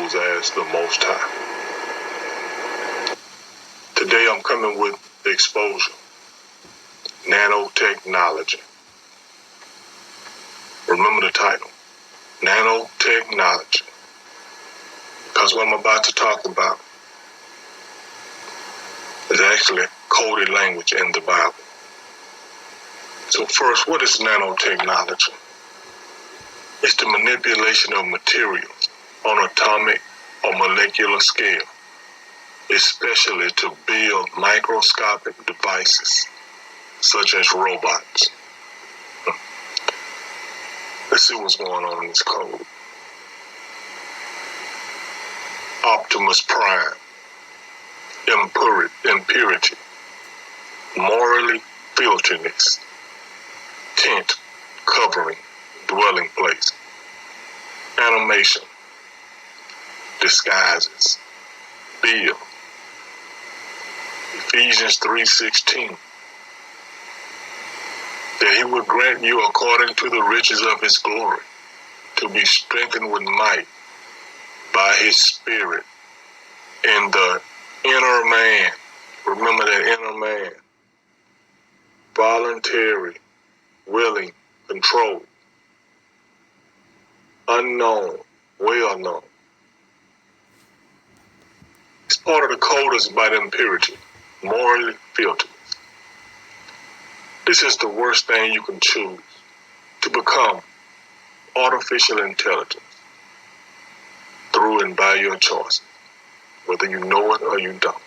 knows as the Most High. Today I'm coming with the exposure, nanotechnology. Remember the title, nanotechnology, because what I'm about to talk about is actually coded language in the Bible. So first, what is nanotechnology? It's the manipulation of materials on atomic or molecular scale, especially to build microscopic devices such as robots. Let's see what's going on in this code. Optimus Prime, impurity, morally filthiness, tent, covering, dwelling place, animation, disguises, build. Ephesians 3:16, that he would grant you according to the riches of his glory, to be strengthened with might by his Spirit in the inner man. Remember that inner man. Voluntary, willing, controlled, unknown, well known. It's part of the code is about impurity, morally filthy. This is the worst thing you can choose, to become artificial intelligence through and by your choice, whether you know it or you don't.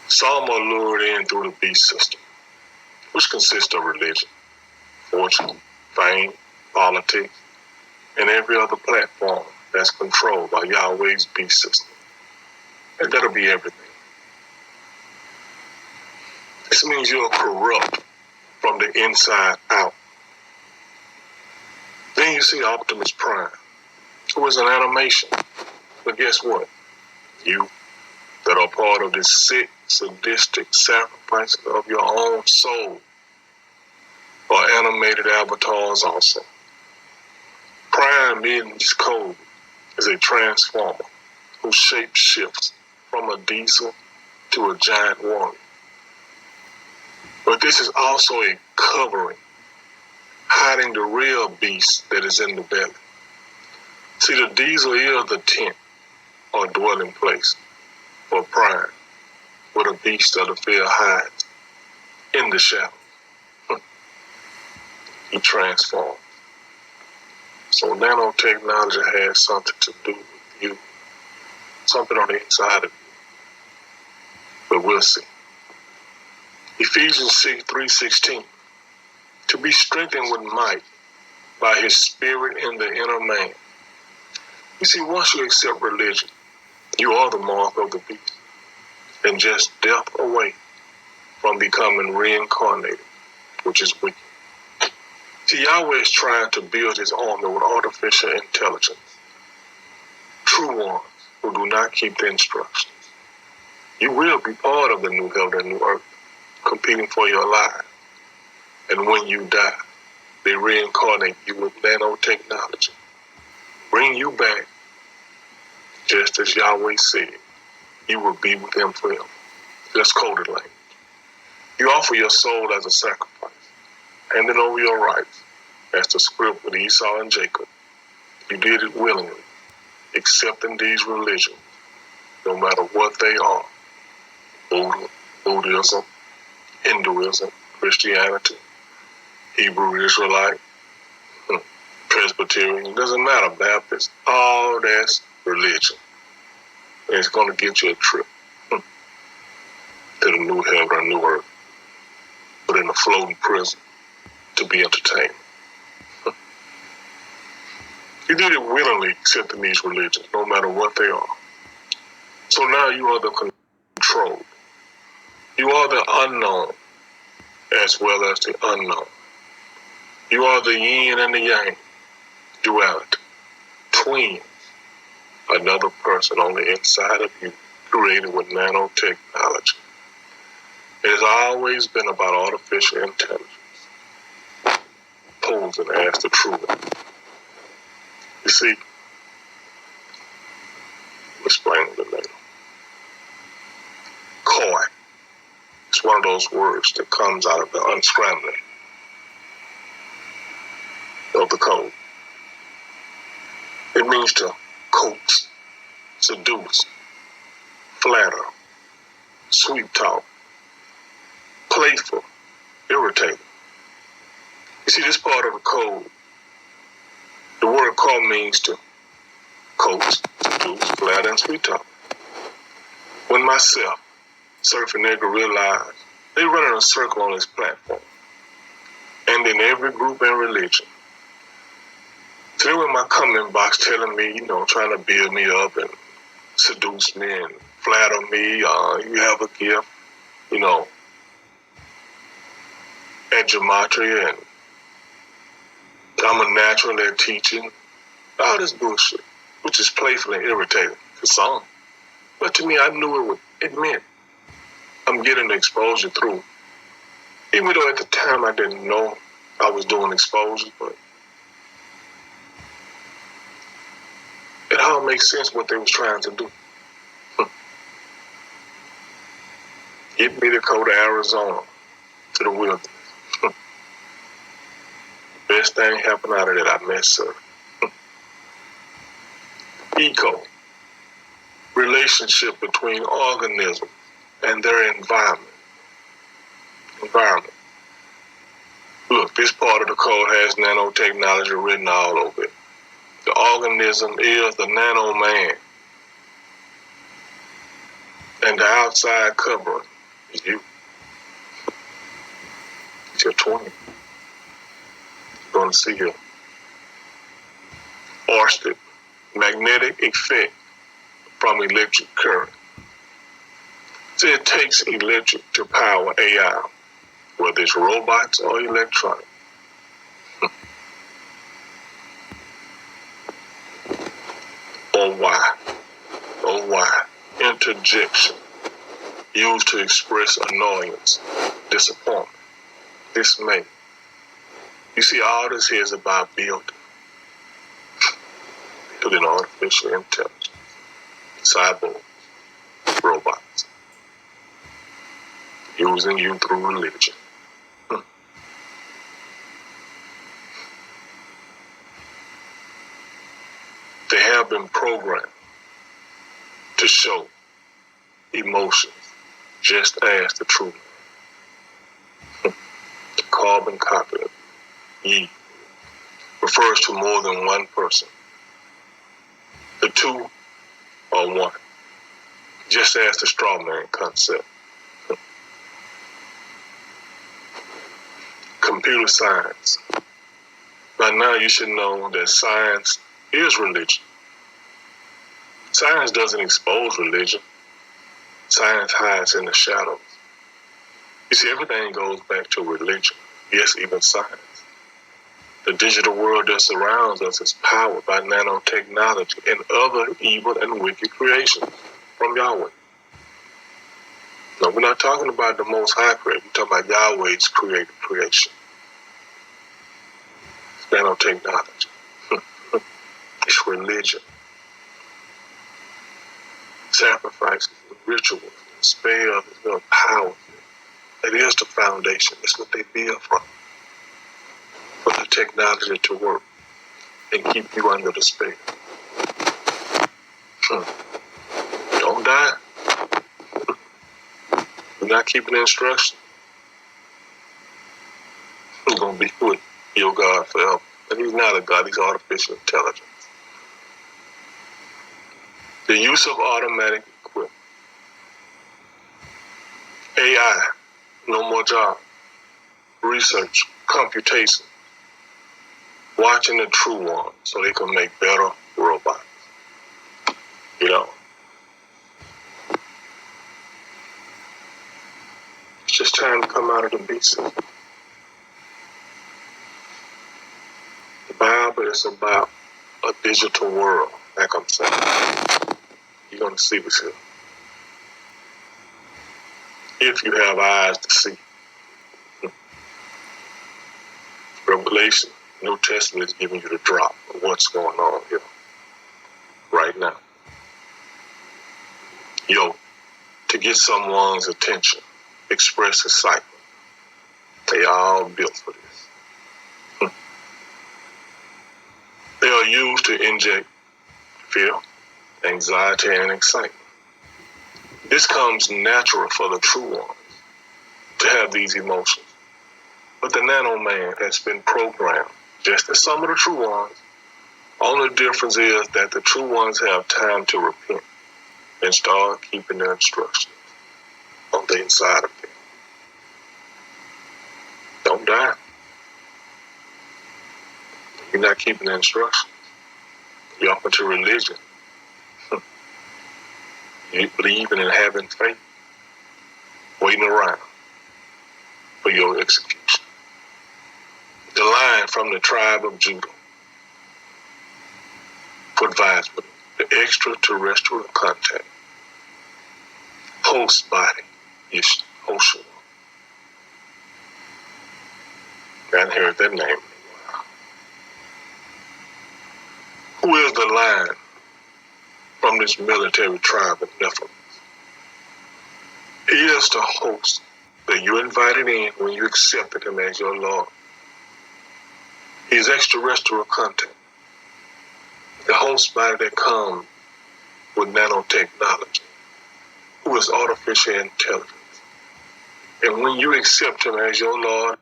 Some are lured in through the beast system, which consists of religion, fortune, fame, politics, and every other platform that's controlled by Yahweh's beast system. And that'll be everything. This means you're corrupt from the inside out. Then you see Optimus Prime, who is an animation. But guess what? You that are part of this sick, sadistic sacrifice of your own soul are animated avatars also. Prime in this code is a transformer whose shape shifts from a diesel to a giant warrior. But this is also a covering, hiding the real beast that is in the belly. See, the diesel is the tent or dwelling place for Prime, where the beast of the field hides in the shadow. He transforms. So nanotechnology has something to do with you, something on the inside of you. But we'll see. Ephesians 3:16, to be strengthened with might by his Spirit in the inner man. You see, once you accept religion, you are the mark of the beast and just death away from becoming reincarnated, which is wicked. See, Yahweh is trying to build his army with artificial intelligence, true ones who do not keep the instructions. You will be part of the new heaven and new earth, competing for your life. And when you die, they reincarnate you with nanotechnology, bring you back, just as Yahweh said, you will be with him forever. That's coded language. You offer your soul as a sacrifice, handing over your rights, as the script with Esau and Jacob. You did it willingly, accepting these religions, no matter what they are. Buddhism, Hinduism, Christianity, Hebrew Israelite, Presbyterian, it doesn't matter, Baptist, all that's religion. And it's going to get you a trip to the new heaven and new earth, but in a floating prison to be entertained. You did it willingly, accepting these religions, no matter what they are. So now you are the controlled. You are the unknown, as well as the unknown. You are the yin and the yang, duality, twins, another person on the inside of you, created with nanotechnology. It has always been about artificial intelligence, posing as the true one. You see, of those words that comes out of the unscrambling of the code. It means to coax, seduce, flatter, sweet talk, playful, irritating. You see, this part of the code, the word call means to coax, seduce, flatter, and sweet talk. When myself, Surfing Nigga, realized they run in a circle on this platform, and in every group and religion. So they were in my comment box telling me, trying to build me up and seduce me and flatter me. You have a gift, at gematria, and I'm a natural at teaching. All this bullshit, which is playful and irritating to some. But to me, I knew it meant I'm getting the exposure through. Even though at the time I didn't know I was doing exposure, but it all makes sense what they was trying to do. Get me to go to Arizona, to the wilderness. Best thing happened out of that, I met Sir. Eco, relationship between organisms and their environment. Look, this part of the code has nanotechnology written all over it. The organism is the nano man. And the outside covering is you. It's your twin. You're going to see your Orsted magnetic effect from electric current. So it takes electric to power AI, whether it's robots or electronic. Or why? Interjection, used to express annoyance, disappointment, dismay. You see, all this here is about building artificial intelligence, cyborgs, robots, using you through religion. They have been programmed to show emotions just as the true man. The carbon copy of ye refers to more than one person. The two are one, just as the straw man concept. Computer science. By now you should know that science is religion. Science doesn't expose religion. Science hides in the shadows. You see, everything goes back to religion. Yes, even science. The digital world that surrounds us is powered by nanotechnology and other evil and wicked creations from Yahweh. No, we're not talking about the Most High creation. We're talking about Yahweh's created creation. It's nanotechnology. It's religion. Sacrifices, rituals, spells, power. It is the foundation. It's what they build from. For the technology to work and keep you under the spell. Don't die. You're not keeping the instructions. You're going to be with your God forever. And he's not a God, he's artificial intelligence. The use of automatic equipment. AI, no more job. Research, computation. Watching the true ones so they can make better robots. It's just time to come out of the beast. The Bible is about a digital world, like I'm saying. You're going to see this here. If you have eyes to see. Revelation, New Testament is giving you the drop of what's going on here right now. To get someone's attention, express excitement. They are all built for this. They are used to inject fear, anxiety, and excitement. This comes natural for the true ones to have these emotions. But the nano man has been programmed, just as some of the true ones. Only difference is that the true ones have time to repent and start keeping their instructions on the inside of them. Don't die. You're not keeping the instructions. You're up into religion. You believing in having faith, waiting around for your execution. The Lion from the tribe of Judah provides with the extraterrestrial contact. Host body is Hoshua. I hadn't heard that name in a while. Who is the Lion from this military tribe of Nephilim? He is the host that you invited in when you accepted him as your Lord. He is extraterrestrial contact. The host body that comes with nanotechnology, who is artificial intelligence. And when you accept him as your Lord,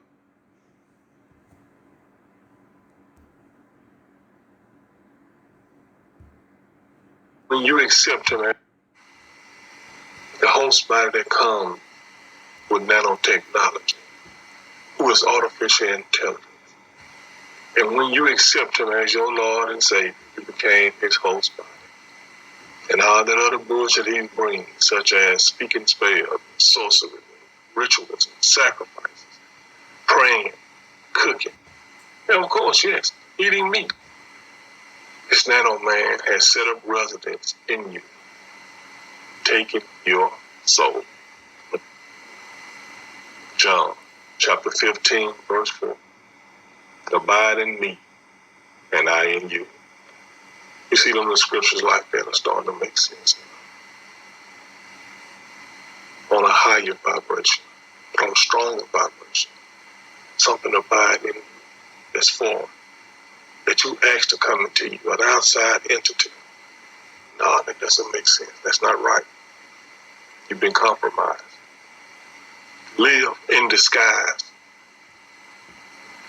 when you accept him as the host body that comes with nanotechnology, who is artificial intelligence. And when you accept him as your Lord and Savior, you became his host body. And all that other bullshit he brings, such as speaking spells, sorcery, rituals, sacrifices, praying, cooking, and of course, yes, eating meat. This nano man has set up residence in you, taking your soul. John chapter 15, verse 4. Abide in me, and I in you. You see them in the scriptures like that are starting to make sense. On a higher vibration, on a stronger vibration. Something abiding in you that's formed, that you ask to come into you, an outside entity. No, that doesn't make sense. That's not right. You've been compromised. Live in disguise.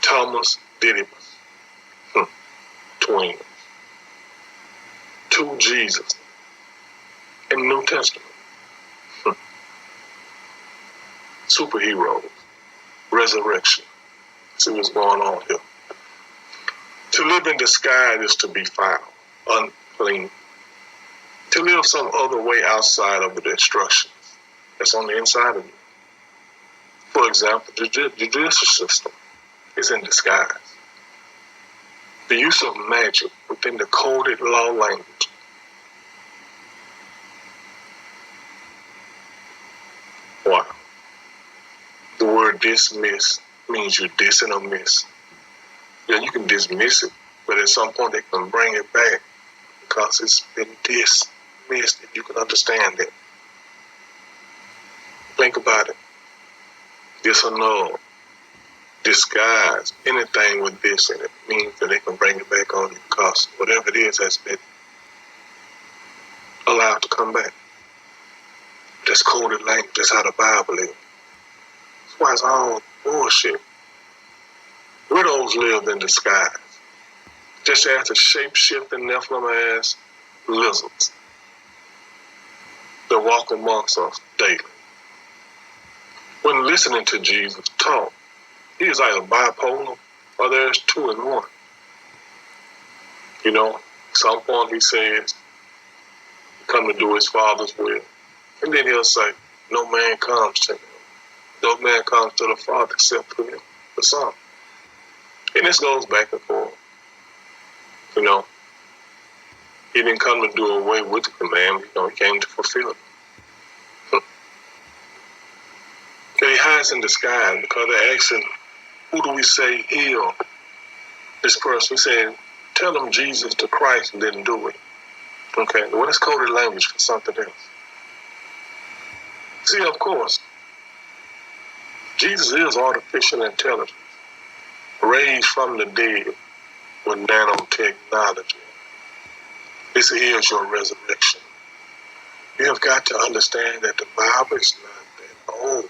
Thomas Didymus. Twins. To Jesus in the New Testament. Superheroes. Resurrection. See what's going on here. To live in disguise is to be foul, unclean. To live some other way outside of the instructions that's on the inside of you. For example, the judicial system is in disguise. The use of magic within the coded law language. Wow. The word dismiss means you're dissing or miss. Yeah, you can dismiss it, but at some point they can bring it back because it's been dismissed, and you can understand it. Think about it. Disannul, disguise, anything with this in it means that they can bring it back on you because whatever it is has been allowed to come back. That's coded language. That's how the Bible is. That's why it's all bullshit. Widows lived in disguise. Just as the shape-shifting Nephilim as lizards that walk amongst us daily. When listening to Jesus talk, he is either bipolar or there's two in one. You know, at some point he says, come to do his Father's will. And then he'll say, no man comes to him. No man comes to the Father except through him, the Son. And this goes back and forth. You know, he didn't come to do away with the commandment. You know, he came to fulfill it. And he hides in disguise because they're asking, who do we say healed this person? We said, tell them Jesus the Christ didn't do it. Okay, well, it's coded language for something else. See, of course, Jesus is artificial intelligence, raised from the dead with nanotechnology. This is your resurrection. You have got to understand that the Bible is not that old.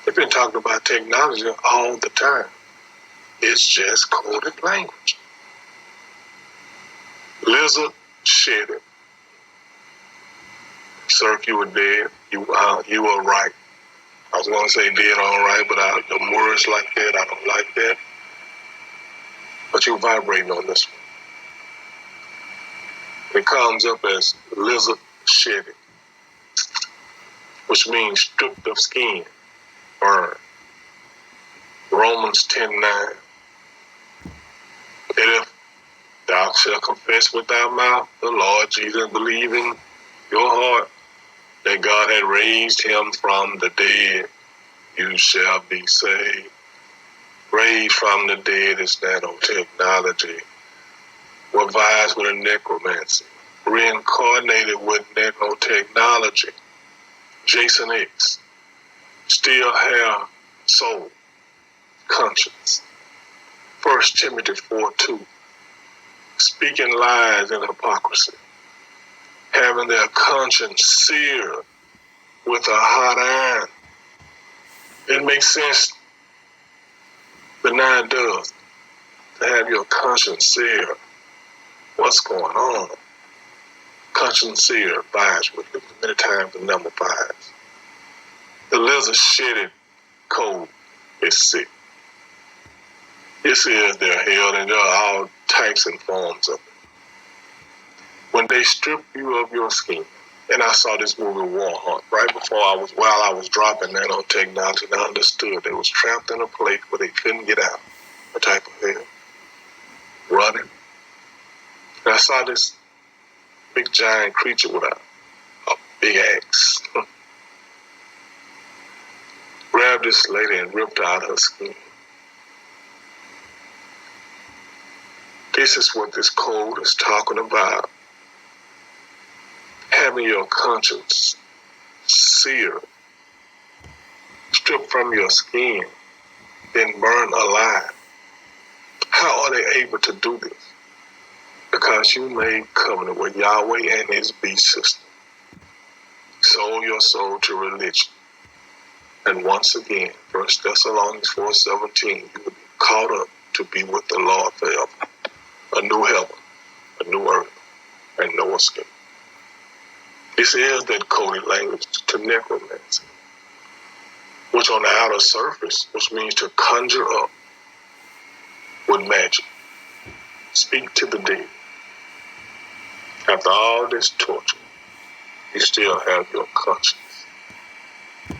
They've been talking about technology all the time. It's just coded language. Lizard shed it. Sir, if you were dead, you were right. I was going to say dead all right, but the words like that, I don't like that. But you're vibrating on this one. It comes up as lizard shedding, which means stripped of skin, burned. Romans 10:9. And if thou shalt confess with thy mouth the Lord Jesus and believe in your heart that God had raised him from the dead, you shall be saved. Raised from the dead is nanotechnology. What vies with a necromancy. Reincarnated with nanotechnology. Jason X. Still have soul, conscience. 1 Timothy 4:2. Speaking lies and hypocrisy. Having their conscience seared with a hot iron. It makes sense, but now it does. To have your conscience seared. What's going on? Conscience seared, vibes with it. Many times the number vibes. The lizard shedded code is sick. This is their hell, and there are all types and forms of it. When they strip you of your skin, and I saw this movie War Hunt right before while I was dropping nanotechnology, and I understood they was trapped in a place where they couldn't get out. A type of hell. Running. And I saw this big giant creature with a big axe. Grabbed this lady and ripped out her skin. This is what this code is talking about. Having your conscience seared, stripped from your skin, then burned alive. How are they able to do this? Because you made covenant with Yahweh and his beast system. Sold your soul to religion. And once again, 1 Thessalonians 4:17, you will be caught up to be with the Lord forever. A new heaven, a new earth, and no escape. This is that coded language to necromancy, which on the outer surface, which means to conjure up with magic, speak to the dead. After all this torture, you still have your conscience,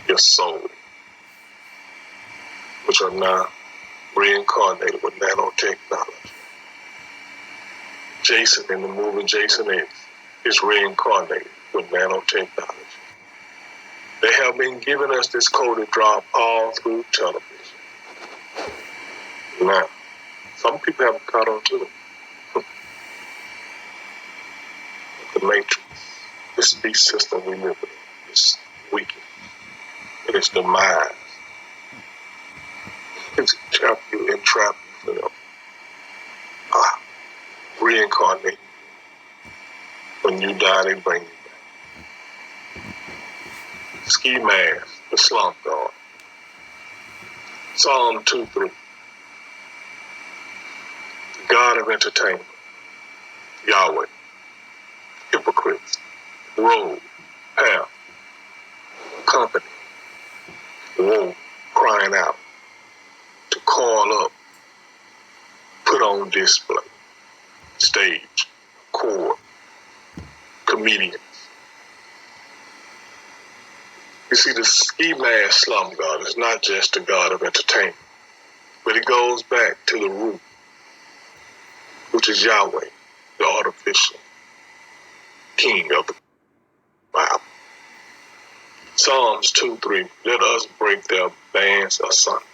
your soul, which are now reincarnated with nanotechnology. Jason in the movie Jason X is reincarnated with nanotechnology. They have been giving us this coded drop all through television. Now, some people haven't caught on to it. The Matrix, this beast system we live in, is weakened. It is demise. It's trap you, entrap you for them. Reincarnate. When you die, they bring you back. Ski mask, the slump god. Psalm 2:3. God of entertainment. Yahweh. Hypocrites. Road. Path. Company. Woe. Crying out. To call up. Put on display. Stage. Chord. Comedians. You see, the ski mask slum god is not just the god of entertainment, but it goes back to the root, which is Yahweh, the artificial king of the Bible. Psalms 2:3, let us break their bands asunder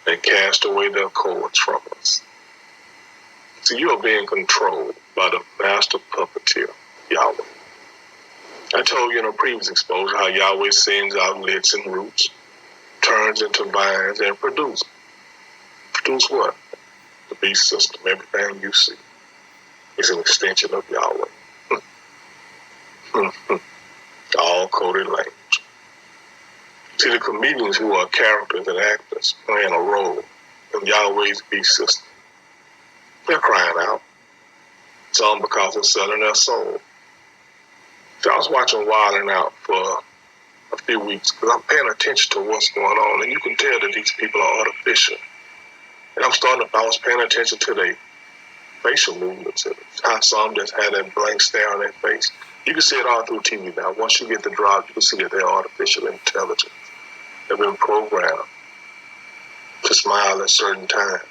and cast away their cords from us. So you are being controlled by the master puppeteer, Yahweh. I told you in a previous exposure how Yahweh sends out lits and roots, turns into vines, and produce. Produce what? The beast system. Everything you see is an extension of Yahweh. All coded language. See, the comedians who are characters and actors playing a role in Yahweh's beast system, they're crying out. Some because they're selling their soul. So I was watching Wilding Out for a few weeks because I'm paying attention to what's going on, and you can tell that these people are artificial. And I was paying attention to their facial movements and how some just had that blank stare on their face. You can see it all through TV now. Once you get the drop, you can see that they're artificial intelligence. They've been programmed to smile at certain times.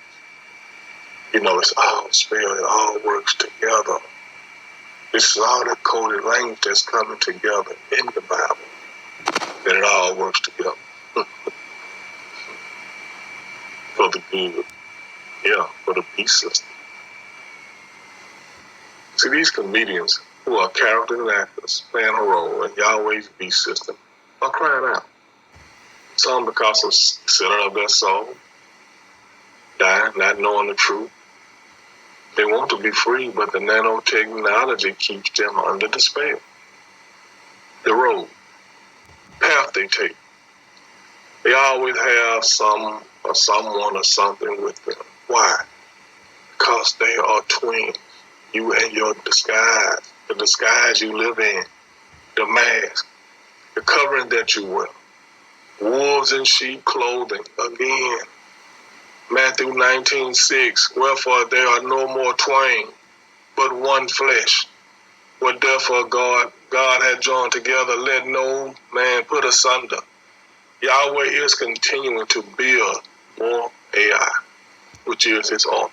You know, it's all spelled, it all works together. This is all the coded language that's coming together in the Bible. That it all works together. For the good. Yeah, for the peace system. See, these comedians who are characters and actors playing a role in Yahweh's beast system are crying out. Some because of selling of their soul, dying, not knowing the truth. They want to be free, but the nanotechnology keeps them under the spell. The road, path they take. They always have some or someone or something with them. Why? Because they are twins. You and your disguise, the disguise you live in, the mask, the covering that you wear. Wolves in sheep clothing. Again, Matthew 19:6. Wherefore there are no more twain, but one flesh. What therefore God had joined together, let no man put asunder. Yahweh is continuing to build more AI, which is his arm.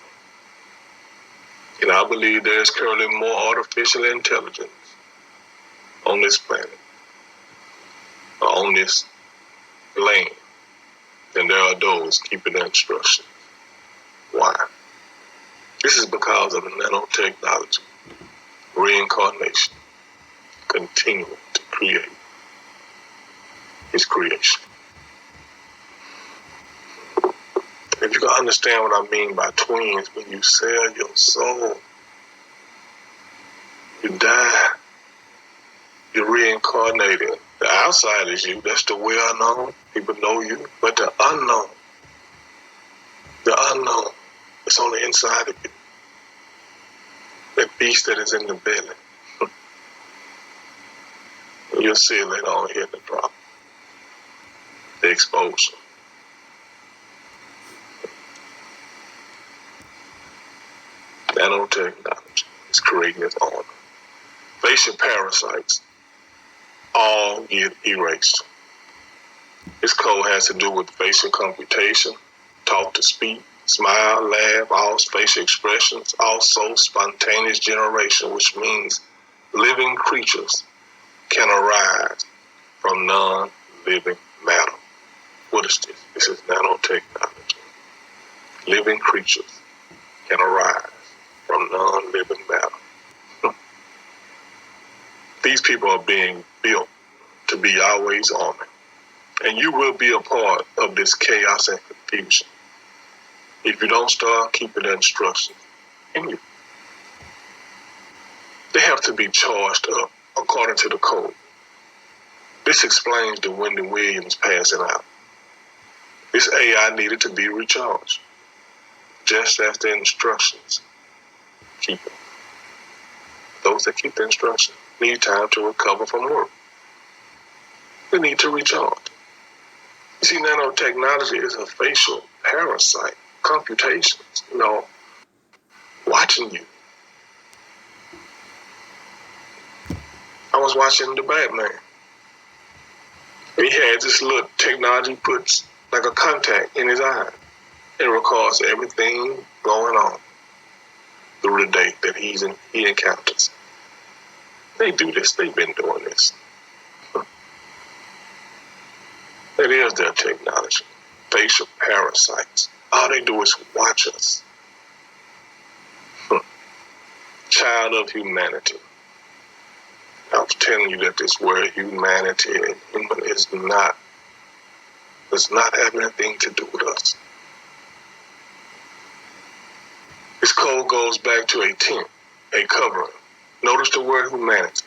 And I believe there is currently more artificial intelligence on this planet, or on this land, than there are those keeping the instructions. Why? This is because of the nanotechnology, reincarnation, continuing to create his creation. If you can understand what I mean by twins, when you sell your soul, you die, you're reincarnated. The outside is you, that's the well-known, people know you, but the unknown, it's on the inside of you. That beast that is in the belly. You'll see it later on here in the drop. The exposure. Nanotechnology is creating its own. Facial parasites all get erased. This code has to do with facial computation, talk to speak, smile, laugh, all facial expressions, also spontaneous generation, which means living creatures can arise from non-living matter. What is this? This is nanotechnology. Living creatures can arise from non-living matter. These people are being built to be Yahweh's army. And you will be a part of this chaos and confusion if you don't start keeping the instructions in you. They have to be charged up according to the code. This explains the Wendy Williams passing out. This AI needed to be recharged, just as the instructions keep it. Those that keep the instructions need time to recover from work. They need to recharge. You see, nanotechnology is a facial parasite, computations, watching you. I was watching the Batman. He had this little technology puts like a contact in his eye. It records everything going on through the day that he encounters. They do this. They've been doing this. That is their technology. Facial parasites. All they do is watch us. Child of humanity. I was telling you that this word humanity and human does not have anything to do with us. This code goes back to a tent, a covering. Notice the word humanity.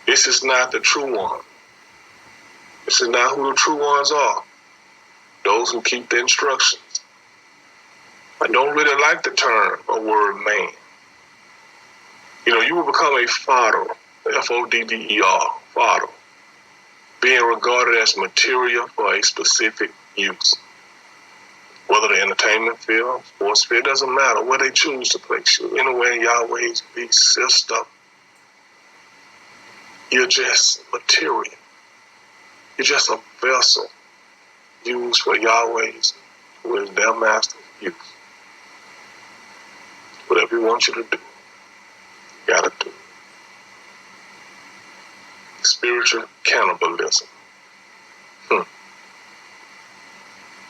This is not the true one. This is not who the true ones are. Those who keep the instructions. I don't really like the term or word man. You will become a fodder, F-O-D-D-E-R, fodder, being regarded as material for a specific use. Whether the entertainment field, sports field, doesn't matter where they choose to place you. Anywhere in Yahweh's beast system, you're just material. You're just a vessel used for Yahweh's, who is their master's use. Whatever he wants you to do, you gotta do. Spiritual cannibalism.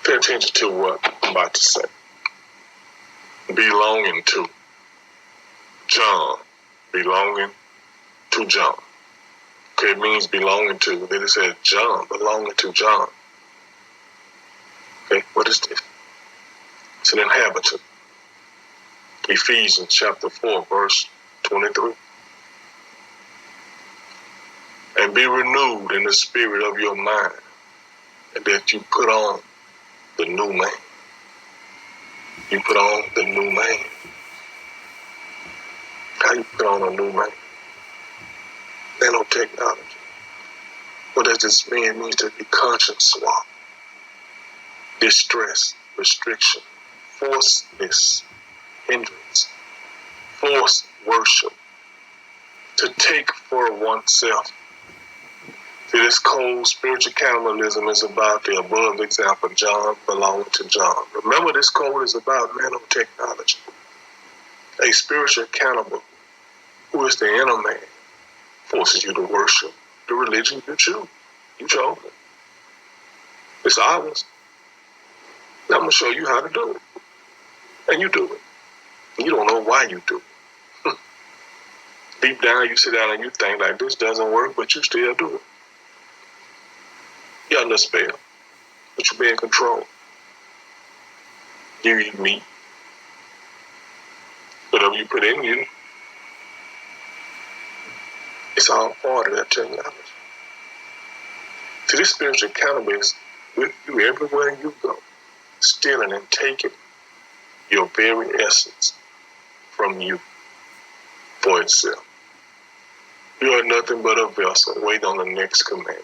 Pay attention to what I'm about to say. Belonging to John. Belonging to John. Okay, it means belonging to. Then it says John, belonging to John. Okay, what is this? It's an inhabitant. Ephesians chapter 4, verse 23. And be renewed in the spirit of your mind, and that you put on the new man. You put on the new man. How you put on a new man? Nanotechnology. What does this mean? It means to be conscience swap, distress, restriction, forceless, hindrance, forced worship, to take for oneself. See, this cold spiritual cannibalism is about the above example, John belonging to John. Remember, this code is about nanotechnology. A spiritual cannibal, who is the inner man, forces you to worship the religion you choose. You chose it. It's ours. Now I'm going to show you how to do it. And you do it. You don't know why you do it. Deep down, you sit down and you think like, this doesn't work, but you still do it. You're under spell, but you're being controlled. You eat meat. Whatever you put in you, it's all part of that technology. See, this spiritual cannibal is with you everywhere you go, stealing and taking your very essence from you for itself. You are nothing but a vessel waiting on the next command.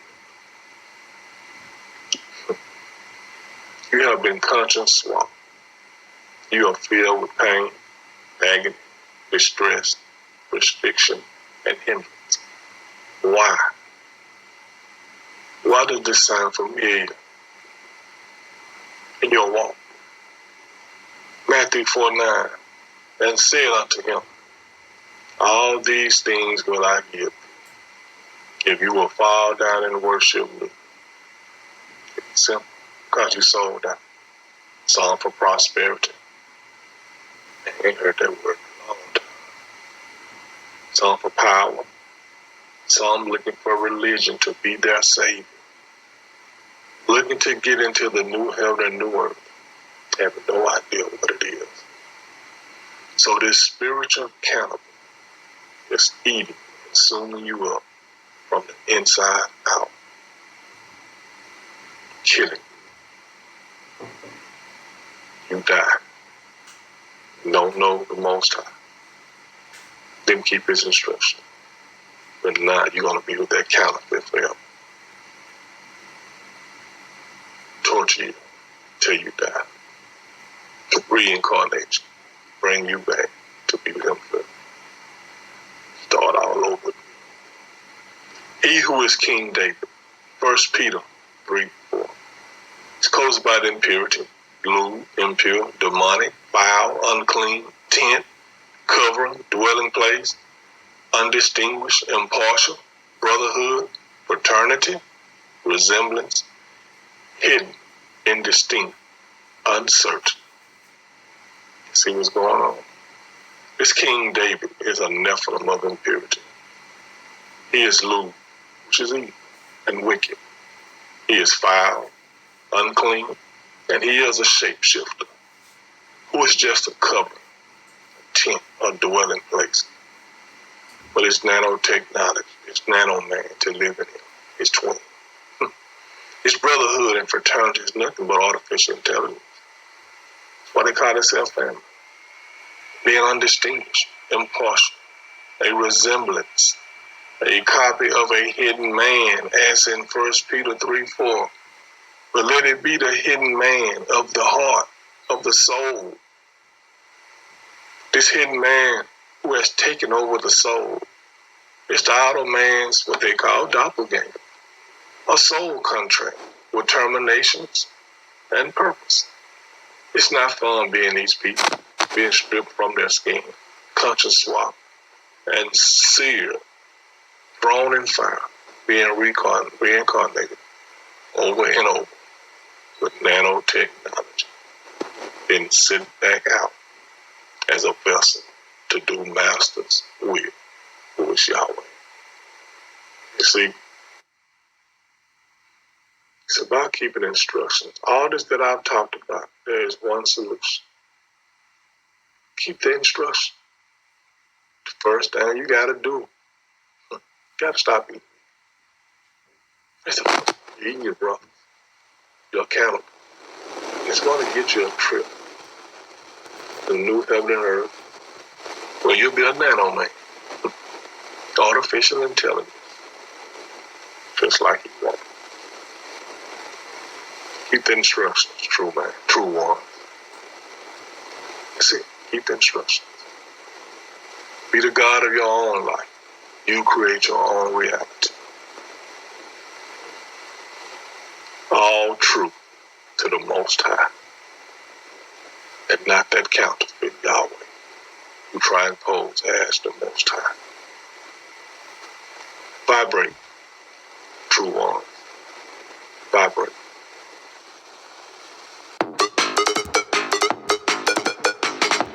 You have been conscience swapped. You are filled with pain, agony, distress, restriction, and hindrance. Why? Why does this sound familiar in your walk? Matthew 4:9, and said unto him, all these things will I give thee, if you will fall down and worship me. It's simple, because you sold out. Song for prosperity. I ain't heard that word in a long time. Song for power. Some looking for religion to be their savior. Looking to get into the new heaven and new earth. Having no idea what it is. So this spiritual cannibal is eating, consuming you up from the inside out. Killing you. You die. You don't know the Most High. Didn't keep his instruction. But now you're going to be with that counterfeit forever. Torture you till you die. Reincarnate you. Bring you back to be with him forever. Start all over. He who is King David. 1 Peter 3:4. It's caused by the impurity, lewd, impure, demonic, foul, unclean, tent, covering, dwelling place, undistinguished, impartial, brotherhood, fraternity, resemblance, hidden, indistinct, uncertain. See what's going on? This King David is a Nephilim of impurity. He is lewd, which is evil and wicked. He is foul, unclean, and he is a shapeshifter, who is just a cover, a tent, a dwelling place. But it's nanotechnology, it's nano-man to live in him, his twin. His brotherhood and fraternity is nothing but artificial intelligence. That's why they call themselves family. Being undistinguished, impartial, a resemblance, a copy of a hidden man, as in 1 Peter 3:4. But let it be the hidden man of the heart, of the soul. This hidden man who has taken over the soul. It's the outer man's, what they call doppelganger, a soul contract with terminations and purpose. It's not fun being these people, being stripped from their skin, conscience swapped, and seared, thrown in fire, being reincarnated over and over with nanotechnology, then sit back out as a vessel to do Master's will, who is Yahweh. You see, it's about keeping instructions. All this that I've talked about, there is one solution. Keep the instruction. The first thing you got to do, you got to stop eating. You're eating your brother. You're accountable. It's going to get you a trip to new heaven and earth where you'll be a nano man. Artificial intelligence. Just like you want. Keep the instructions, true man, true one. That's it. Keep the instructions. Be the God of your own life. You create your own reality. All true to the Most High. And not that counterfeit Yahweh who try and pose as the Most High. Vibrate, true one. Vibrate.